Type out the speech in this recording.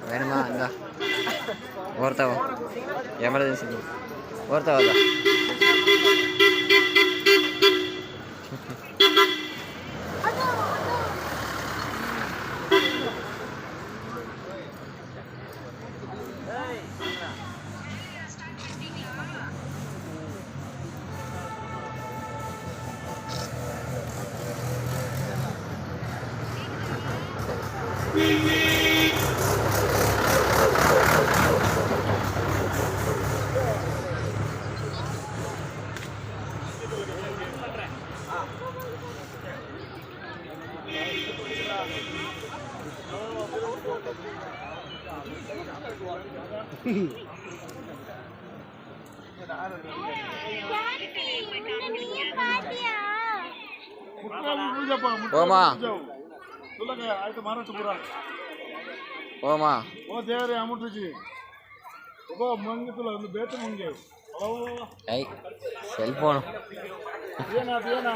வேணுமா இந்த ஓர்த்தாவா எமர்ஜென்சி ஓர்த்தாவா போமா போமா ஓ தேவரே அமுட்டுச்சு ஓ மங்கத்துல வந்து பேட்ட முங்க ஐ செல்போன் ஏனா